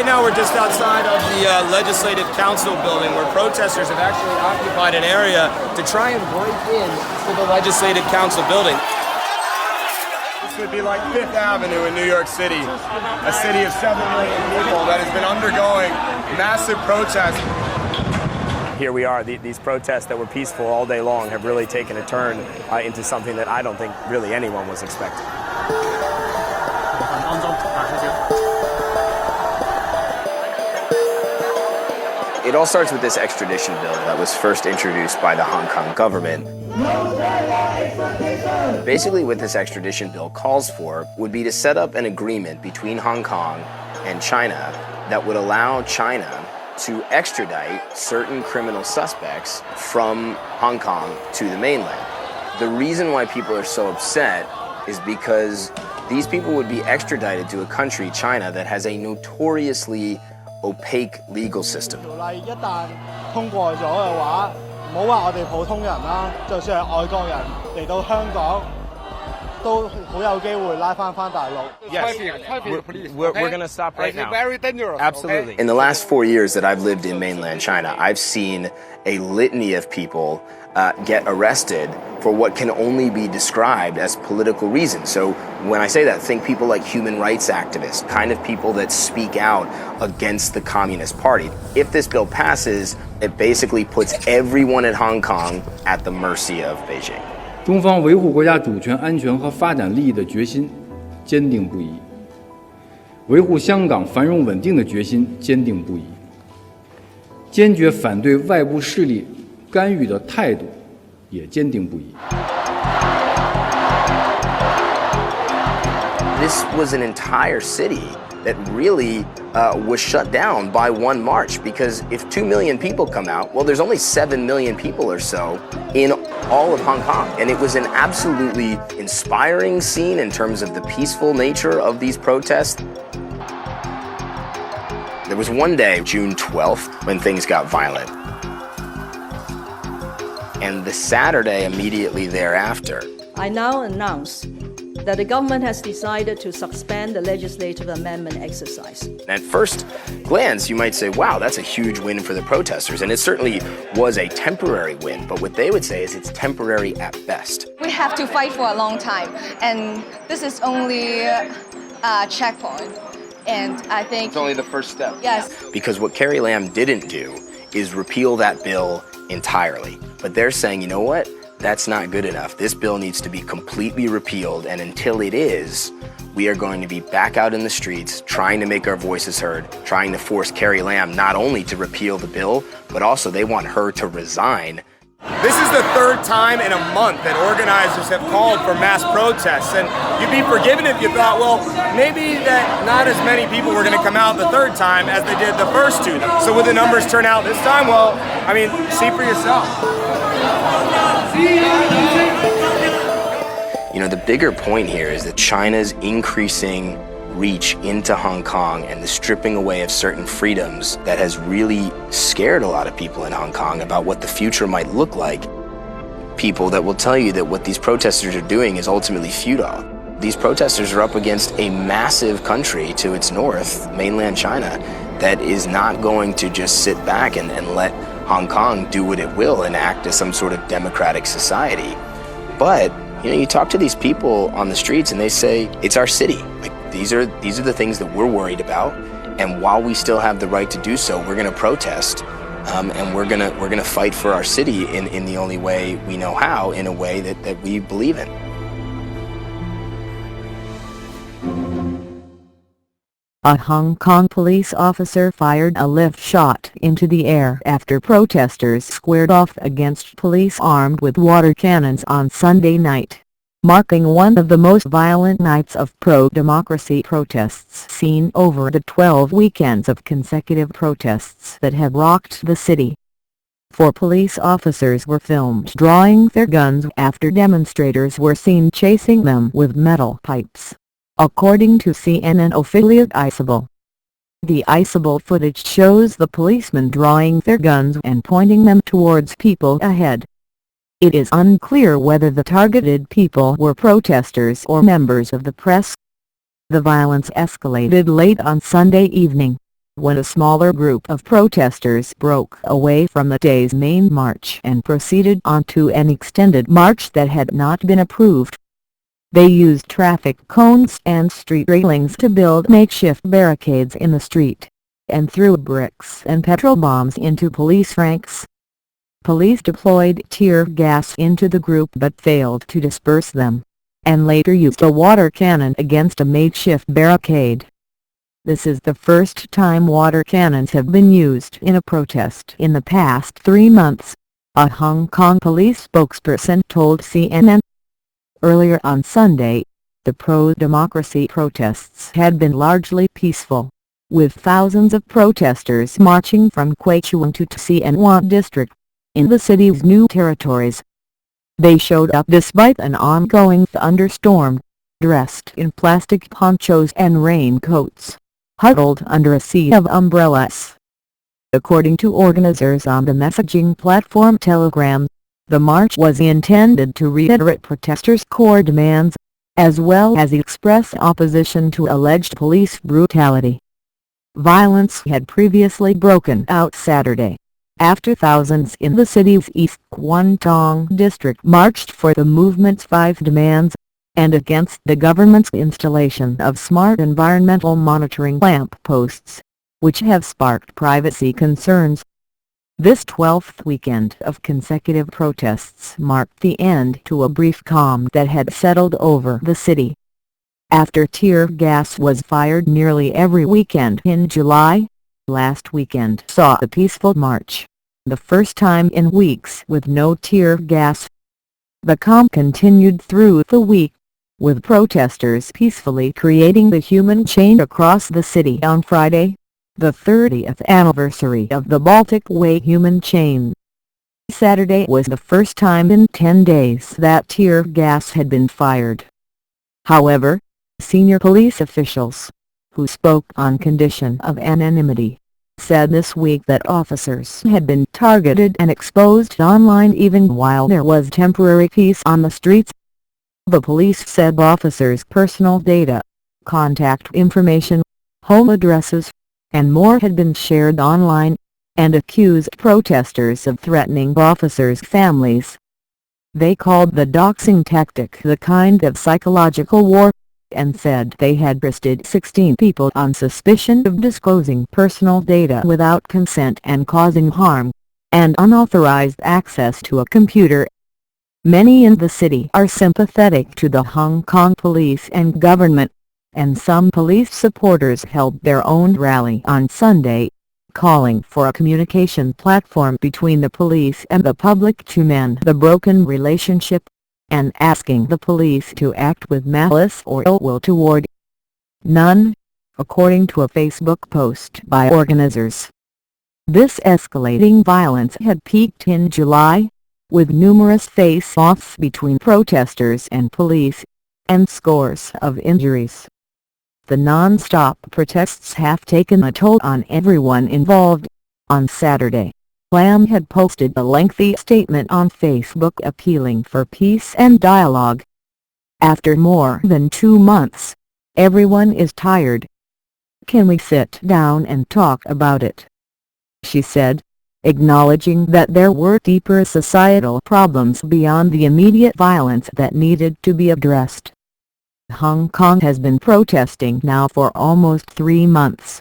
now we're just outside of the Legislative Council building where protesters have actually occupied an area to try and break in to the Legislative Council building. This would be like Fifth Avenue in New York City, a city of 7 million people that has been undergoing massive protests. Here we are, these protests that were peaceful all day long have really taken a turn into something that I don't think really anyone was expecting. It all starts with this extradition bill that was first introduced by the Hong Kong government. Basically what this extradition bill calls for would be to set up an agreement between Hong Kong and China that would allow China to extradite certain criminal suspects from Hong Kong to the mainland. The reason why people are so upset is because these people would be extradited to a country, China, that has a notoriously opaque legal system. Yes, we're going to stop right now. Very dangerous. Absolutely. In the last 4 years that I've lived in mainland China, I've seen a litany of people get arrested for what can only be described as political reasons. So when I say that, think people like human rights activists, kind of people that speak out against the Communist Party. If this bill passes, it basically puts everyone in Hong Kong at the mercy of Beijing. 中方维护国家主权、安全和发展利益的决心坚定不移，维护香港繁荣稳定的决心坚定不移，坚决反对外部势力干预的态度也坚定不移。This was an entire city that really was shut down by one march, because if 2 million people come out, well, there's only 7 million people or so in all of Hong Kong. And it was an absolutely inspiring scene in terms of the peaceful nature of these protests. There was one day, June 12th, when things got violent. And the Saturday immediately thereafter, I now announce that the government has decided to suspend the legislative amendment exercise. At first glance, you might say, wow, that's a huge win for the protesters. And it certainly was a temporary win. But what they would say is it's temporary at best. We have to fight for a long time. And this is only a checkpoint. And I think it's only the first step. Yes. Because what Carrie Lam didn't do is repeal that bill entirely. But they're saying, you know what? That's not good enough. This bill needs to be completely repealed, and until it is, we are going to be back out in the streets trying to make our voices heard, trying to force Carrie Lam not only to repeal the bill, but also they want her to resign. This is the third time in a month that organizers have called for mass protests, and you'd be forgiven if you thought, well, maybe that not as many people were going to come out the third time as they did the first two. So would the numbers turn out this time? Well, I mean, see for yourself. You know, the bigger point here is that China's increasing reach into Hong Kong and the stripping away of certain freedoms that has really scared a lot of people in Hong Kong about what the future might look like. People that will tell you that what these protesters are doing is ultimately futile. These protesters are up against a massive country to its north, mainland China, that is not going to just sit back and let Hong Kong do what it will and act as some sort of democratic society. But, you know, you talk to these people on the streets and they say, it's our city. Like, these are the things that we're worried about. And while we still have the right to do so, we're going to protest. And we're gonna fight for our city in the only way we know how, in a way that we believe in. A Hong Kong police officer fired a lift shot into the air after protesters squared off against police armed with water cannons on Sunday night, marking one of the most violent nights of pro-democracy protests seen over the 12 weekends of consecutive protests that have rocked the city. 4 police officers were filmed drawing their guns after demonstrators were seen chasing them with metal pipes, according to CNN affiliate iCable. The iCable footage shows the policemen drawing their guns and pointing them towards people ahead. It is unclear whether the targeted people were protesters or members of the press. The violence escalated late on Sunday evening, when a smaller group of protesters broke away from the day's main march and proceeded on to an extended march that had not been approved. They used traffic cones and street railings to build makeshift barricades in the street, and threw bricks and petrol bombs into police ranks. Police deployed tear gas into the group but failed to disperse them, and later used a water cannon against a makeshift barricade. This is the first time water cannons have been used in a protest in the past 3 months, a Hong Kong police spokesperson told CNN. Earlier on Sunday, the pro-democracy protests had been largely peaceful, with thousands of protesters marching from Kwai Chung to Tse and Wan district, in the city's new territories. They showed up despite an ongoing thunderstorm, dressed in plastic ponchos and raincoats, huddled under a sea of umbrellas. According to organizers on the messaging platform Telegram, the march was intended to reiterate protesters' core demands, as well as express opposition to alleged police brutality. Violence had previously broken out Saturday, after thousands in the city's East Kwun district marched for the movement's 5 demands, and against the government's installation of smart environmental monitoring lamp posts, which have sparked privacy concerns. This 12th weekend of consecutive protests marked the end to a brief calm that had settled over the city. After tear gas was fired nearly every weekend in July, last weekend saw a peaceful march, the first time in weeks with no tear gas. The calm continued through the week, with protesters peacefully creating the human chain across the city on Friday, the 30th anniversary of the Baltic Way human chain. Saturday was the first time in 10 days that tear gas had been fired. However, senior police officials, who spoke on condition of anonymity, said this week that officers had been targeted and exposed online even while there was temporary peace on the streets. The police said officers' personal data, contact information, home addresses, and more had been shared online, and accused protesters of threatening officers' families. They called the doxing tactic the kind of psychological war, and said they had arrested 16 people on suspicion of disclosing personal data without consent and causing harm, and unauthorized access to a computer. Many in the city are sympathetic to the Hong Kong police and government, and some police supporters held their own rally on Sunday, calling for a communication platform between the police and the public to mend the broken relationship, and asking the police to act with malice or ill will toward none, according to a Facebook post by organizers. This escalating violence had peaked in July, with numerous face-offs between protesters and police, and scores of injuries. The non-stop protests have taken a toll on everyone involved. On Saturday, Lam had posted a lengthy statement on Facebook appealing for peace and dialogue. After more than 2 months, everyone is tired. Can we sit down and talk about it? She said, acknowledging that there were deeper societal problems beyond the immediate violence that needed to be addressed. Hong Kong has been protesting now for almost 3 months.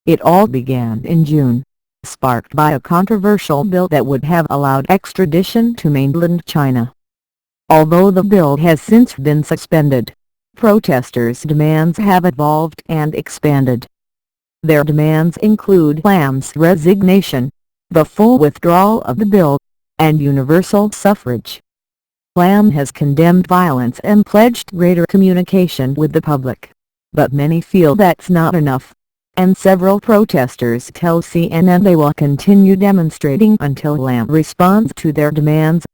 It all began in June, sparked by a controversial bill that would have allowed extradition to mainland China. Although the bill has since been suspended, protesters' demands have evolved and expanded. Their demands include Lam's resignation, the full withdrawal of the bill, and universal suffrage. Lam has condemned violence and pledged greater communication with the public, but many feel that's not enough, and several protesters tell CNN they will continue demonstrating until Lam responds to their demands.